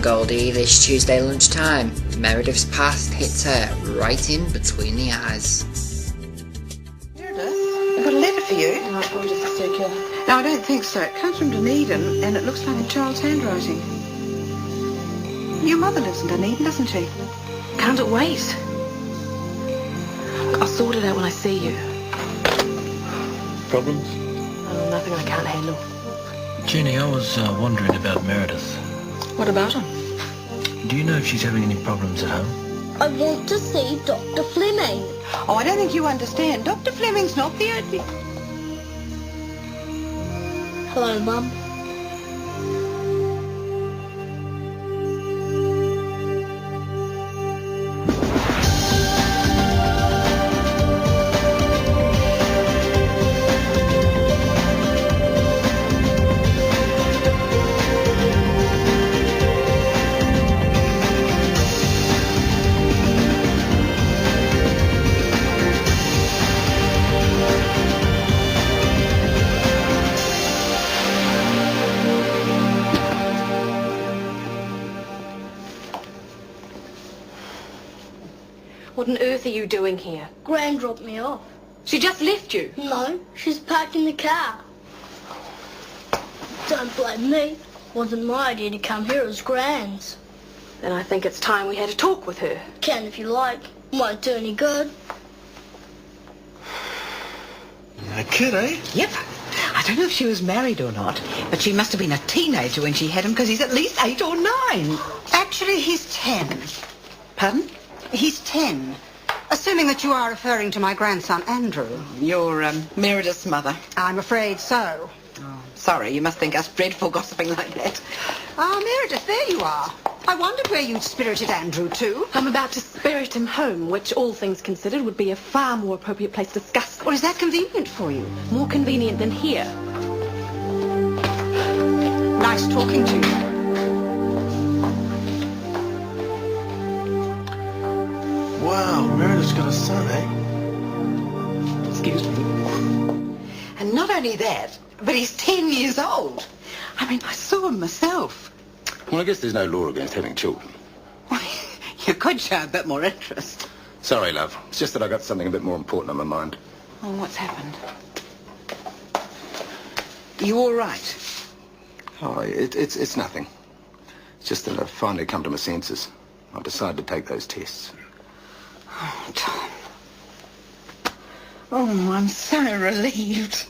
Goldie this Tuesday lunchtime. Meredith's past hits her right in between the eyes. Meredith, I've got a letter for you. No, it's probably just a circular. No, I don't think so. It comes from Dunedin, and it looks like a child's handwriting. Your mother lives in Dunedin, doesn't she? Can't it wait? I'll sort it out when I see you. Problems? Oh, nothing I can't handle. Jenny, I was wondering about Meredith. What about him? Do you know if she's having any problems at home? I want to see Dr. Fleming. Oh, I don't think you understand. Dr. Fleming's not the only... Hello, Mum. What on earth are you doing here? Gran dropped me off. She just left you. No, she's parked in the car. Don't blame me. Wasn't my idea to come here, it was Gran's. Then I think it's time we had a talk with her. Can if you like. Won't do any good. A kid, eh? Yep. I don't know if she was married or not, but she must have been a teenager when she had him, because he's at least 8 or 9. Actually, he's 10. Pardon? He's 10. Assuming that you are referring to my grandson, Andrew. You're Meredith's mother. I'm afraid so. Oh, sorry, you must think us dreadful gossiping like that. Ah, Meredith, there you are. I wondered where you'd spirited Andrew to. I'm about to spirit him home, which, all things considered, would be a far more appropriate place to discuss. Or is that convenient for you? More convenient than here. Nice talking to you. Wow, Meredith's got a son, eh? Excuse me. And not only that, but he's 10 years old. I mean, I saw him myself. Well, I guess there's no law against having children. You could show a bit more interest. Sorry, love. It's just that I got something a bit more important on my mind. Oh, what's happened? You all right? Oh, it's nothing. It's just that I've finally come to my senses. I've decided to take those tests. Oh, Tom. Oh, I'm so relieved.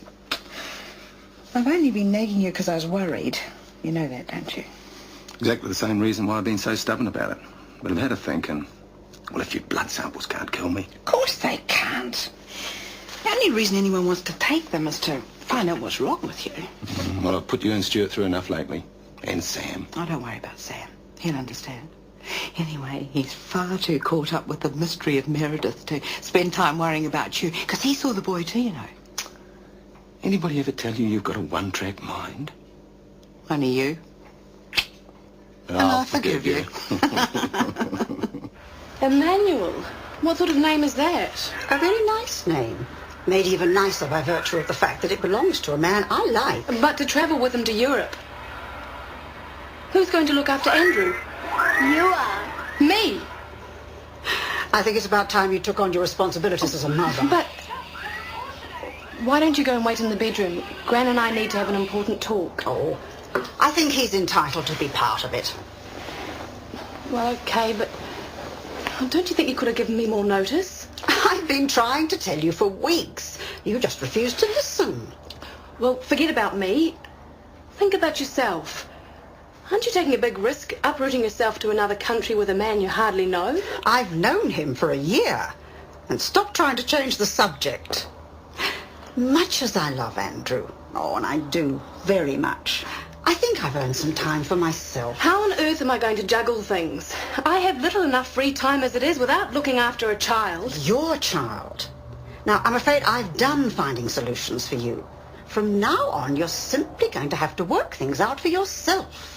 I've only been nagging you because I was worried. You know that, don't you? Exactly the same reason why I've been so stubborn about it. But I've had a think and, well, if your blood samples can't kill me. Of course they can't. The only reason anyone wants to take them is to find out what's wrong with you. Well, I've put you and Stuart through enough lately. And Sam. Oh, don't worry about Sam. He'll understand. Anyway, he's far too caught up with the mystery of Meredith to spend time worrying about you, because he saw the boy too, you know. Anybody ever tell you you've got a one-track mind? Only you. And I'll forgive you. Emmanuel. What sort of name is that? A very nice name. Made even nicer by virtue of the fact that it belongs to a man I like. But to travel with him to Europe. Who's going to look after Andrew? You are. Me. I think it's about time you took on your responsibilities as a mother. But why don't you go and wait in the bedroom? Gran and I need to have an important talk. Oh, I think he's entitled to be part of it. Well, okay, but don't you think you could have given me more notice? I've been trying to tell you for weeks. You just refused to listen. Well, forget about me. Think about yourself. Aren't you taking a big risk, uprooting yourself to another country with a man you hardly know? I've known him for a year. And stop trying to change the subject. Much as I love Andrew, oh, and I do very much, I think I've earned some time for myself. How on earth am I going to juggle things? I have little enough free time as it is without looking after a child. Your child. Now, I'm afraid I've done finding solutions for you. From now on, you're simply going to have to work things out for yourself.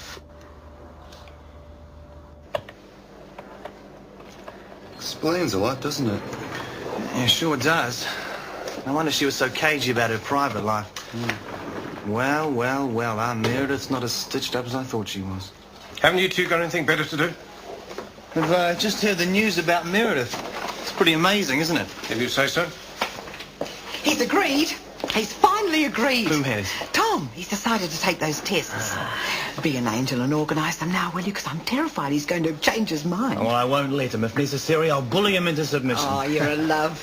Explains a lot, doesn't it? Yeah, sure does. No wonder she was so cagey about her private life. Well, our Meredith's not as stitched up as I thought she was. Haven't you two got anything better to do? I've just heard the news about Meredith. It's pretty amazing, isn't it? If you say so. He's agreed. He's finally agreed. Who has? Tom. He's decided to take those tests. Be an angel and organise them now, will you? Because I'm terrified he's going to change his mind. Oh, I won't let him. If necessary, I'll bully him into submission. Oh, you're a love.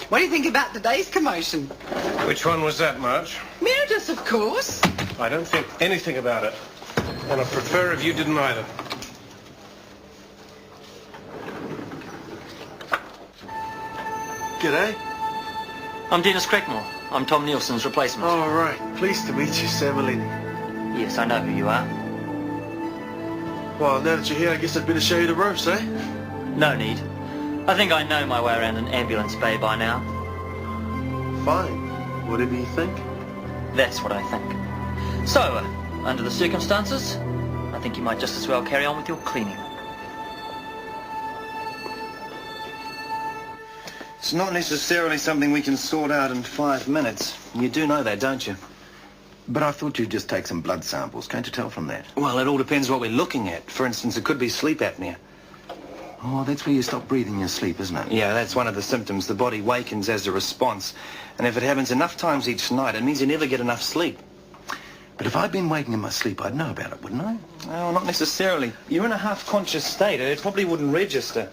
What do you think about today's commotion? Which one was that, Marge? Meredith, of course. I don't think anything about it. And I prefer if you didn't either. G'day. I'm Dennis Crackmore. I'm Tom Nielsen's replacement. Oh, right. Pleased to meet you, Samuelini. Yes, I know who you are. Well, now that you're here, I guess I'd better show you the ropes, eh? No need. I think I know my way around an ambulance bay by now. Fine. Whatever you think. That's what I think. So, under the circumstances, I think you might just as well carry on with your cleaning. It's not necessarily something we can sort out in 5 minutes. You do know that, don't you? But I thought you'd just take some blood samples. Can't you tell from that? Well, it all depends what we're looking at. For instance, it could be sleep apnea. Oh, that's where you stop breathing in your sleep, isn't it? Yeah, that's one of the symptoms. The body wakens as a response. And if it happens enough times each night, it means you never get enough sleep. But if I'd been waking in my sleep, I'd know about it, wouldn't I? No, not necessarily. You're in a half-conscious state. It probably wouldn't register.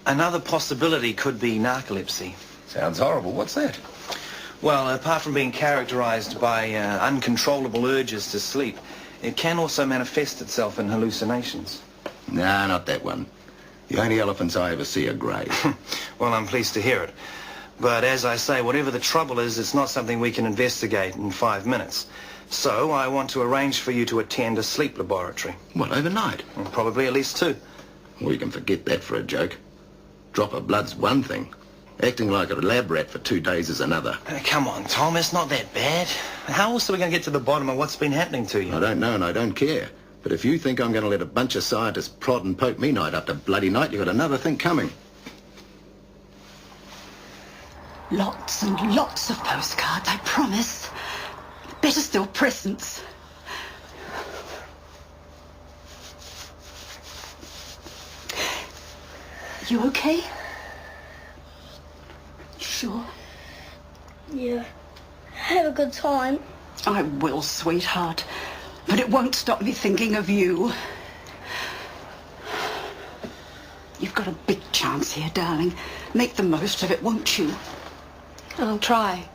Another possibility could be narcolepsy. Sounds horrible. What's that? Well, apart from being characterized by uncontrollable urges to sleep, it can also manifest itself in hallucinations. Nah, not that one. The only elephants I ever see are grey. Well, I'm pleased to hear it. But as I say, whatever the trouble is, it's not something we can investigate in 5 minutes. So I want to arrange for you to attend a sleep laboratory. What, overnight? Well, probably at least 2. Well, you can forget that for a joke. Drop of blood's one thing. Acting like a lab rat for 2 days is another. Come on, Tom, it's not that bad. How else are we going to get to the bottom of what's been happening to you? I don't know and I don't care. But if you think I'm going to let a bunch of scientists prod and poke me night after bloody night, you've got another thing coming. Lots and lots of postcards, I promise. Better still, presents. You okay? Sure. Yeah. Have a good time. I will, sweetheart. But it won't stop me thinking of you. You've got a big chance here, darling. Make the most of it, won't you? I'll try,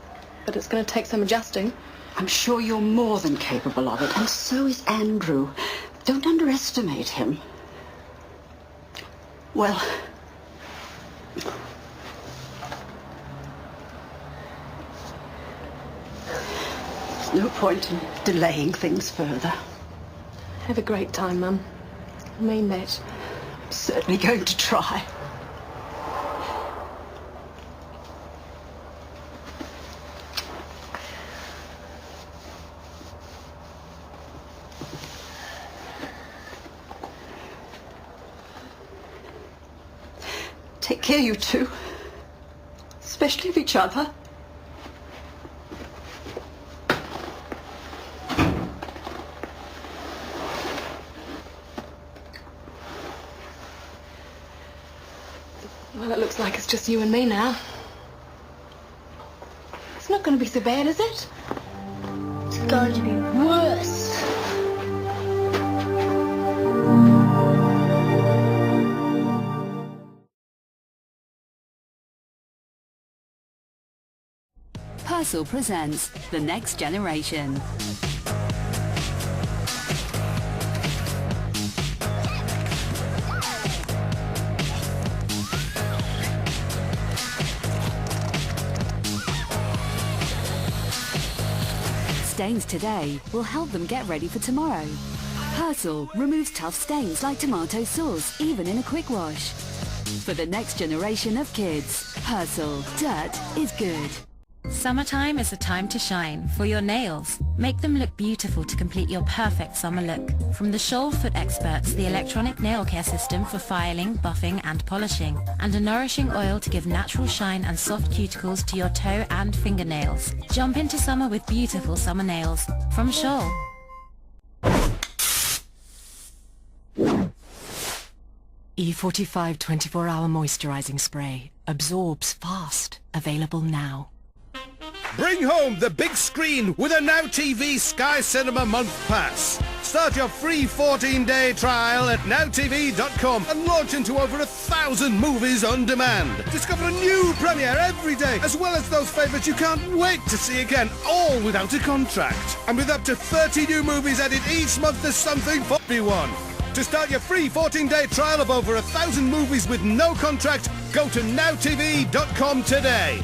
but it's going to take some adjusting. I'm sure you're more than capable of it, and so is Andrew. Don't underestimate him. Well, there's no point in delaying things further. Have a great time, Mum. I mean that. I'm certainly going to try. Take care, you two. Especially of each other. Well, it looks like it's just you and me now. It's not going to be so bad, is it? It's going to be worse. Purcell presents The Next Generation. Stains today will help them get ready for tomorrow. Purcell removes tough stains like tomato sauce, even in a quick wash. For the next generation of kids, Purcell, dirt is good. Summertime is a time to shine for your nails. Make them look beautiful to complete your perfect summer look. From the Shoal Foot Experts, the electronic nail care system for filing, buffing and polishing. And a nourishing oil to give natural shine and soft cuticles to your toe and fingernails. Jump into summer with beautiful summer nails. From Shoal. E45 24-hour moisturizing spray. Absorbs fast. Available now. Bring home the big screen with a Now TV Sky Cinema Month Pass. Start your free 14-day trial at nowtv.com and launch into over 1,000 movies on demand. Discover a new premiere every day, as well as those favourites you can't wait to see again, all without a contract. And with up to 30 new movies added each month, there's something for everyone. To start your free 14-day trial of over 1,000 movies with no contract, go to nowtv.com today.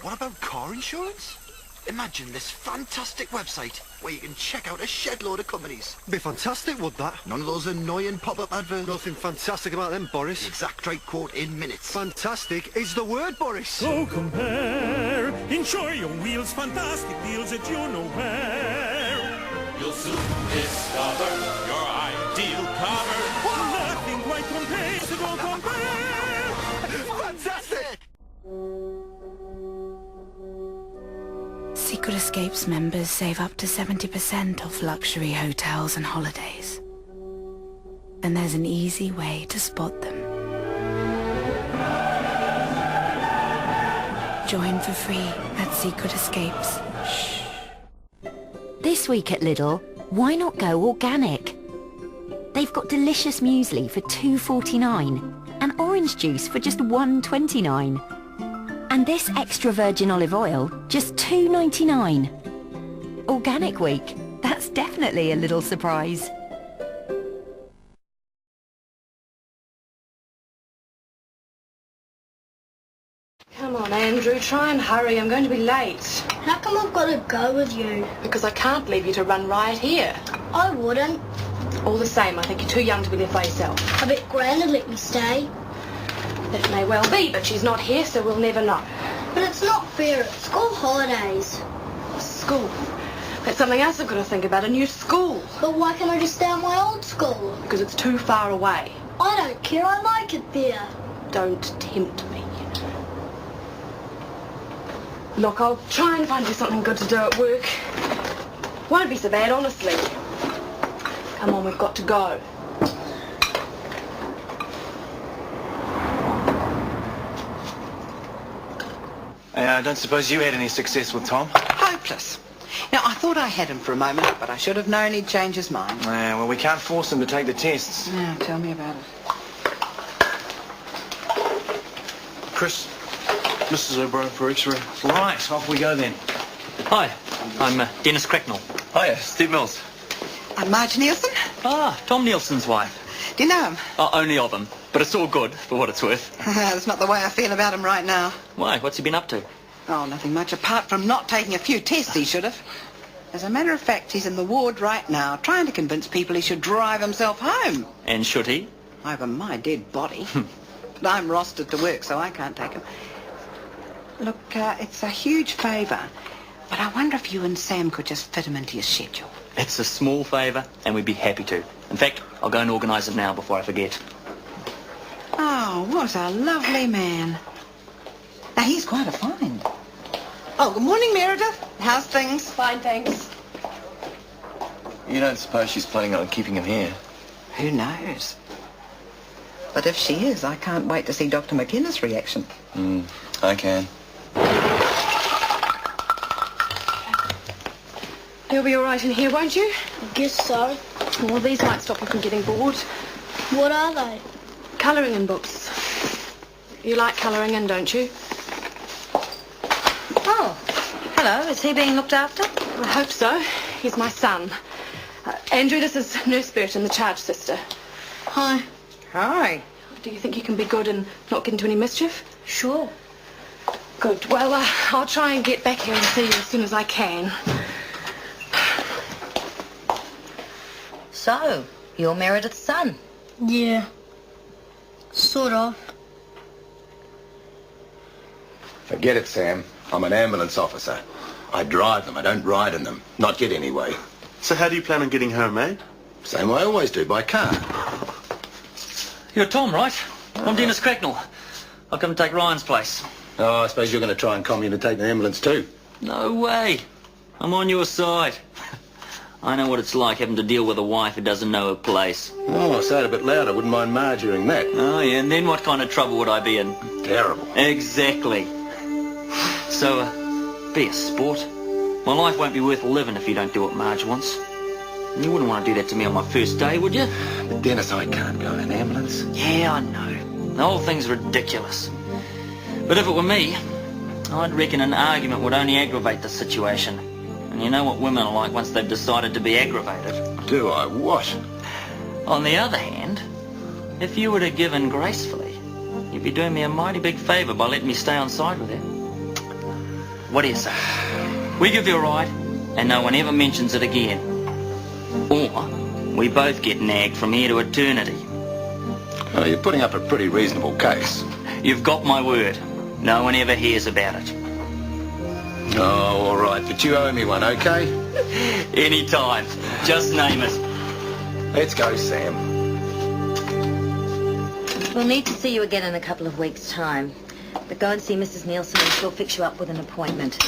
What about car insurance? Imagine this fantastic website where you can check out a shed load of companies. Be fantastic, would that? None of those annoying pop-up adverts. Nothing fantastic about them, Boris. The exact right quote in minutes. Fantastic is the word, Boris. So compare. Insure your wheels fantastic deals that you know where. You'll soon discover your ideal cover. Nothing quite compares, so don't compare. Fantastic! Secret Escapes members save up to 70% off luxury hotels and holidays. And there's an easy way to spot them. Join for free at Secret Escapes. Shh. This week at Lidl, why not go organic? They've got delicious muesli for $2.49 and orange juice for just $1.29. And this extra virgin olive oil, just $2.99. Organic week, that's definitely a little surprise. Come on, Andrew, try and hurry. I'm going to be late. How come I've got to go with you? Because I can't leave you to run riot here. I wouldn't. All the same, I think you're too young to be left by yourself. I bet Gran would let me stay. That may well be, but she's not here, so we'll never know. But it's not fair. It's school holidays. School? That's something else I've got to think about, a new school. But why can't I just stay at my old school? Because it's too far away. I don't care. I like it there. Don't tempt me. Look, I'll try and find you something good to do at work. Won't be so bad, honestly. Come on, we've got to go. I don't suppose you had any success with Tom? Hopeless. Now, I thought I had him for a moment, but I should have known he'd change his mind. Yeah, well, we can't force him to take the tests. Now, tell me about it. Chris, Mrs. O'Brien for X-ray. Right, off we go then. Hi, I'm Dennis Cracknell. Hiya, Steve Mills. I'm Marge Nielsen. Ah, Tom Nielsen's wife. Do you know him? Oh, only of him, but it's all good for what it's worth. That's not the way I feel about him right now. Why? What's he been up to? Oh, nothing much, apart from not taking a few tests he should have. As a matter of fact, he's in the ward right now, trying to convince people he should drive himself home. And should he? Over my dead body. But I'm rostered to work, so I can't take him. Look, it's a huge favour, but I wonder if you and Sam could just fit him into your schedule. It's a small favour, and we'd be happy to. In fact, I'll go and organise it now before I forget. Oh, what a lovely man. Now, he's quite a find. Oh, good morning, Meredith. How's things? Fine, thanks. You don't suppose she's planning on keeping him here? Who knows? But if she is, I can't wait to see Dr. McKenna's reaction. I can. You'll be all right in here, won't you? I guess so. Well, these might stop you from getting bored. What are they? Colouring in books. You like colouring in, don't you? Oh, hello. Is he being looked after? I hope so. He's my son. Andrew, this is Nurse Burton, the charge sister. Hi. Hi. Do you think you can be good and not get into any mischief? Sure. Good. Well, I'll try and get back here and see you as soon as I can. So, you're Meredith's son? Yeah. Sort of. Forget it, Sam. I'm an ambulance officer. I drive them. I don't ride in them. Not yet, anyway. So how do you plan on getting home, eh? Same way I always do, by car. You're Tom, right? I'm Dennis Cracknell. I'll come and take Ryan's place. Oh, I suppose you're going to try and con me into taking the ambulance too. No way. I'm on your side. I know what it's like having to deal with a wife who doesn't know her place. Oh, say it a bit louder. Wouldn't mind Marge hearing that. Oh, yeah, and then what kind of trouble would I be in? Terrible. Exactly. So, be a sport. My life won't be worth living if you don't do what Marge wants. You wouldn't want to do that to me on my first day, would you? But Dennis, I can't go in an ambulance. Yeah, I know. The whole thing's ridiculous. But if it were me, I'd reckon an argument would only aggravate the situation. And you know what women are like once they've decided to be aggravated. Do I what? On the other hand, if you were to give in gracefully, you'd be doing me a mighty big favour by letting me stay on side with you. What do you say? We give you a ride, and no one ever mentions it again. Or we both get nagged from here to eternity. Oh, you're putting up a pretty reasonable case. You've got my word. No one ever hears about it. Oh, all right, but you owe me one, okay? Anytime. Just name it. Let's go, Sam. We'll need to see you again in a couple of weeks' time. But go and see Mrs. Nielsen and she'll fix you up with an appointment.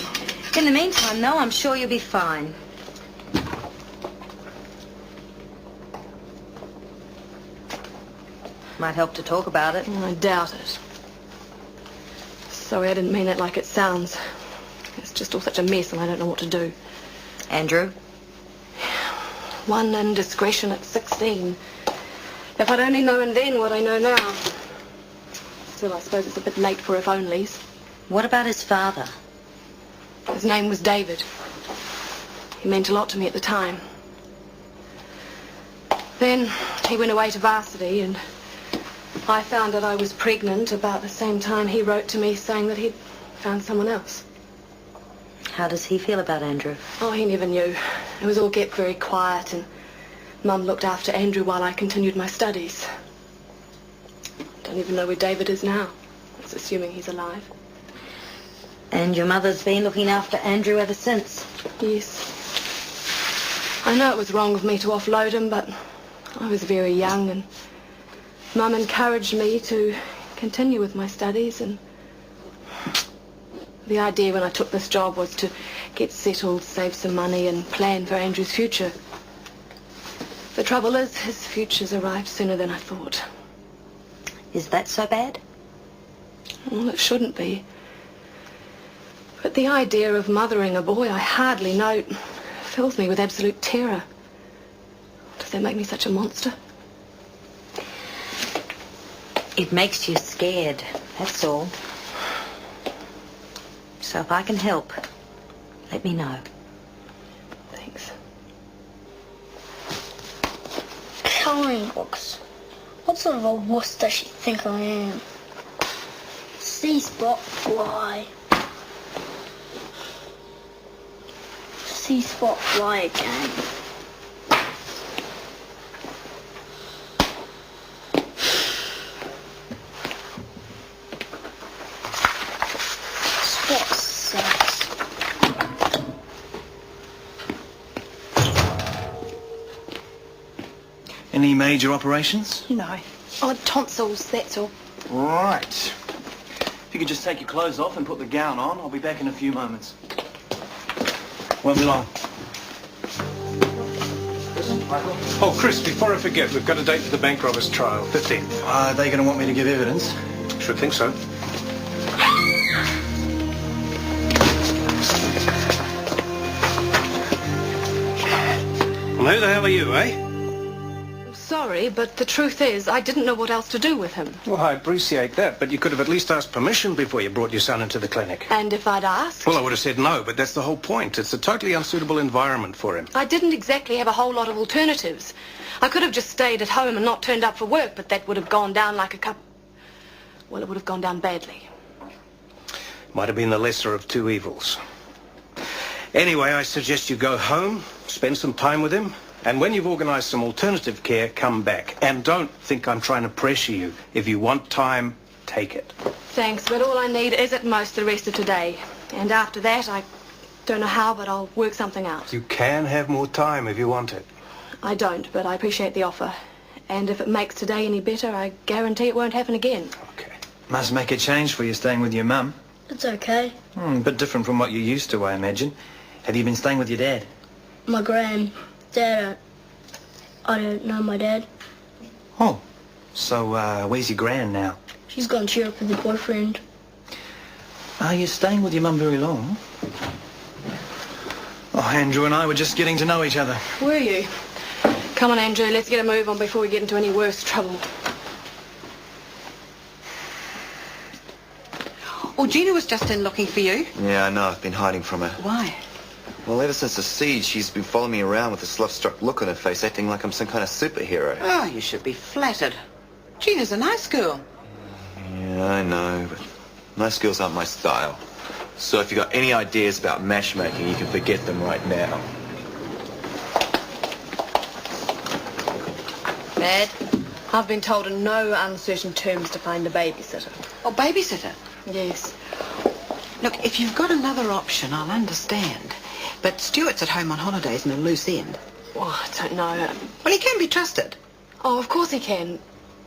In the meantime, though, I'm sure you'll be fine. Might help to talk about it. I doubt it. Sorry, I didn't mean it like it sounds. It's just all such a mess and I don't know what to do. Andrew? One indiscretion at 16. If I'd only known then what I know now. Still, I suppose it's a bit late for if-onlys. What about his father? His name was David. He meant a lot to me at the time. Then he went away to varsity and I found that I was pregnant about the same time he wrote to me saying that he'd found someone else. How does he feel about Andrew? Oh, he never knew. It was all kept very quiet and Mum looked after Andrew while I continued my studies. Don't even know where David is now. That's assuming he's alive. And your mother's been looking after Andrew ever since? Yes. I know it was wrong of me to offload him, but I was very young and Mum encouraged me to continue with my studies, and the idea when I took this job was to get settled, save some money and plan for Andrew's future. The trouble is, his future's arrived sooner than I thought. Is that so bad? Well, it shouldn't be. But the idea of mothering a boy I hardly know fills me with absolute terror. Does that make me such a monster? It makes you scared, that's all. So if I can help, let me know. Thanks. Colouring books. What sort of a wuss does she think I am? C-spot fly. C-spot fly again. Spot sucks. Any major operations? No. Odd tonsils, that's all. Right. If you could just take your clothes off and put the gown on, I'll be back in a few moments. Won't be long. Oh, Chris, before I forget, we've got a date for the bank robbers trial, 15th. Are they going to want me to give evidence? Should think so. Well, who the hell are you, eh? Sorry, but the truth is, I didn't know what else to do with him. Well, I appreciate that, but you could have at least asked permission before you brought your son into the clinic. And if I'd asked? Well, I would have said no, but that's the whole point. It's a totally unsuitable environment for him. I didn't exactly have a whole lot of alternatives. I could have just stayed at home and not turned up for work, but that would have gone down like a cup... Well, it would have gone down badly. Might have been the lesser of two evils. Anyway, I suggest you go home, spend some time with him, and when you've organised some alternative care, come back. And don't think I'm trying to pressure you. If you want time, take it. Thanks, but all I need is at most the rest of today. And after that, I don't know how, but I'll work something out. You can have more time if you want it. I don't, but I appreciate the offer. And if it makes today any better, I guarantee it won't happen again. Must make a change for you staying with your mum. It's okay. A bit different from what you're used to, I imagine. Have you been staying with your dad? My gran. Dad, I don't know my dad. Oh, so where's your gran now? She's gone to Europe with her boyfriend. Are you staying with your mum very long? Oh, Andrew and I were just getting to know each other. Were you? Come on, Andrew, let's get a move on before we get into any worse trouble. Oh, Gina was just in looking for you. Yeah, I know. I've been hiding from her. Why? Well, ever since the siege, she's been following me around with a slough-struck look on her face, acting like I'm some kind of superhero. Oh, you should be flattered. Gina's a nice girl. Yeah, I know, but nice girls aren't my style. So if you've got any ideas about matchmaking, you can forget them right now. Mad, I've been told in no uncertain terms to find a babysitter. Oh, babysitter? Yes. Look, if you've got another option, I'll understand. But Stuart's at home on holidays and a loose end. Oh, I don't know. Well, he can be trusted. Oh, of course he can.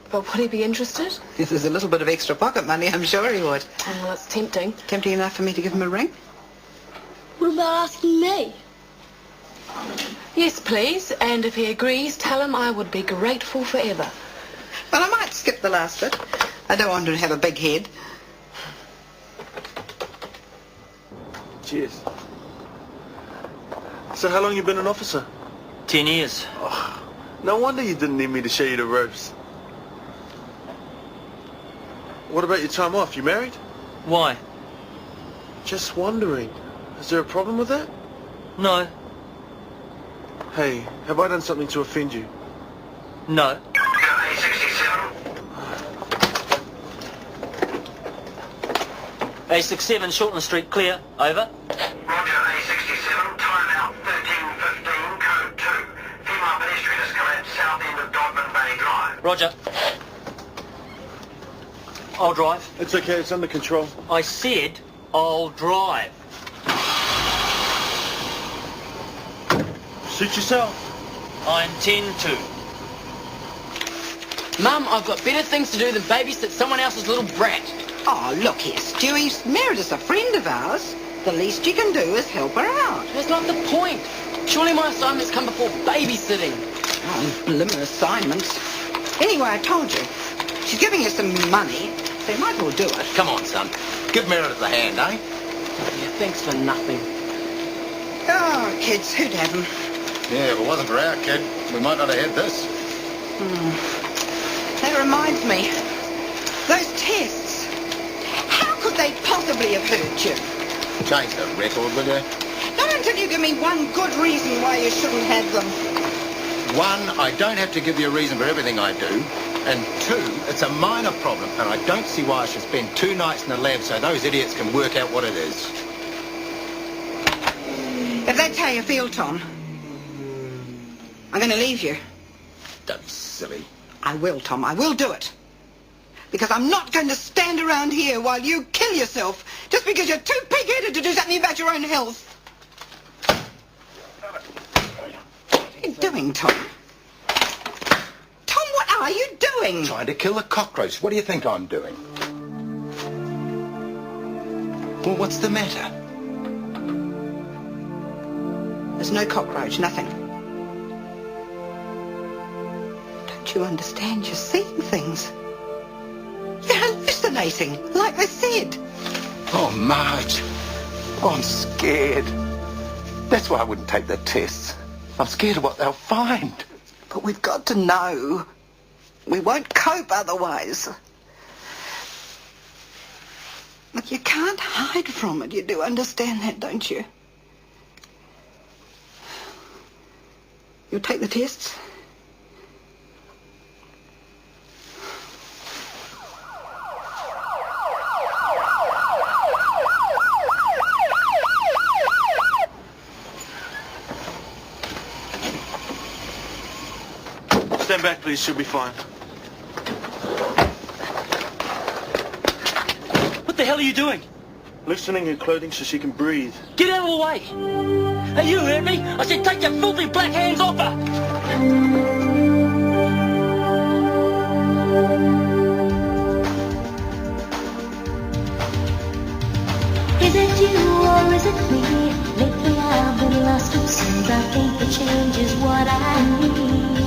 But would he be interested? If there's a little bit of extra pocket money, I'm sure he would. Oh, well, it's tempting. Tempting enough for me to give him a ring? What about asking me? Yes, please. And if he agrees, tell him I would be grateful forever. Well, I might skip the last bit. I don't want him to have a big head. Cheers. So how long you been an officer? 10 years. Oh, no wonder you didn't need me to show you the ropes. What about your time off? You married? Why? Just wondering. Is there a problem with that? No. Hey, have I done something to offend you? No. A67, Shortland Street, clear. Over. Roger, A67, timeout 13:15, code 2. Female pedestrian has collapsed south end of Dodman Bay Drive. Roger. I'll drive. It's okay, it's under control. I said I'll drive. Suit yourself. I intend to. Mum, I've got better things to do than babysit someone else's little brat. Oh, look here, Stewie. Meredith's a friend of ours. The least you can do is help her out. That's not the point. Surely my assignments come before babysitting. Oh, blimmer assignments. Anyway, I told you. She's giving you some money, so you might as well do it. Come on, son. Give Meredith a hand, eh? Yeah, thanks for nothing. Oh, kids, who'd have them? Yeah, if it wasn't for our kid, we might not have had this. That reminds me. Those tests. How could they possibly have hurt you? Change the record, will you? Not until you give me one good reason why you shouldn't have them. One, I don't have to give you a reason for everything I do. And two, it's a minor problem, and I don't see why I should spend 2 nights in the lab so those idiots can work out what it is. If that's how you feel, Tom, I'm going to leave you. Don't be silly. I will, Tom. I will do it. Because I'm not going to stand around here while you kill yourself just because you're too pig-headed to do something about your own health. What are you doing, Tom? Tom, what are you doing? Trying to kill a cockroach. What do you think I'm doing? Well, what's the matter? There's no cockroach, nothing. Don't you understand? You're seeing things. You're hallucinating, like I said. Oh, Marge. Oh, I'm scared. That's why I wouldn't take the tests. I'm scared of what they'll find. But we've got to know. We won't cope otherwise. Look, you can't hide from it. You do understand that, don't you? You'll take the tests? Stand back, please. She'll be fine. What the hell are you doing? Loosening her clothing so she can breathe. Get out of the way! Hey, you heard me? I said take your filthy black hands off her! Is it you or is it me? Lately I've been lost Seems I think the change is what I need.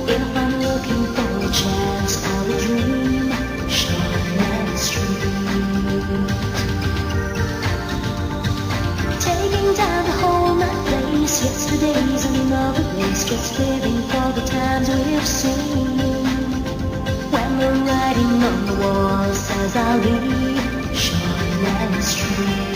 If I'm looking for a chance, I'll dream Shortland Street. Taking time to hold my place. Yesterday's another place. Just living for the times we've seen. When the writing on the wall says I'll leave Shortland Street.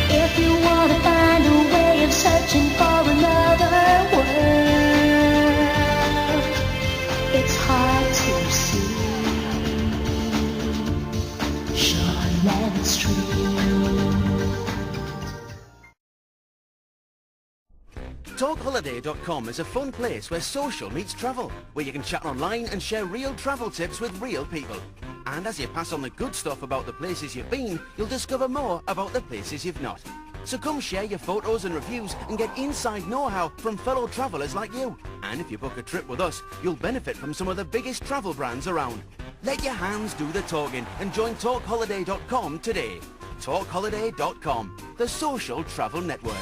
If you want to find a way of searching for another world, it's hard to see Shortland Street. TalkHoliday.com is a fun place where social meets travel, where you can chat online and share real travel tips with real people. And as you pass on the good stuff about the places you've been, you'll discover more about the places you've not. So come share your photos and reviews and get inside know-how from fellow travellers like you. And if you book a trip with us, you'll benefit from some of the biggest travel brands around. Let your hands do the talking and join TalkHoliday.com today. TalkHoliday.com, the social travel network.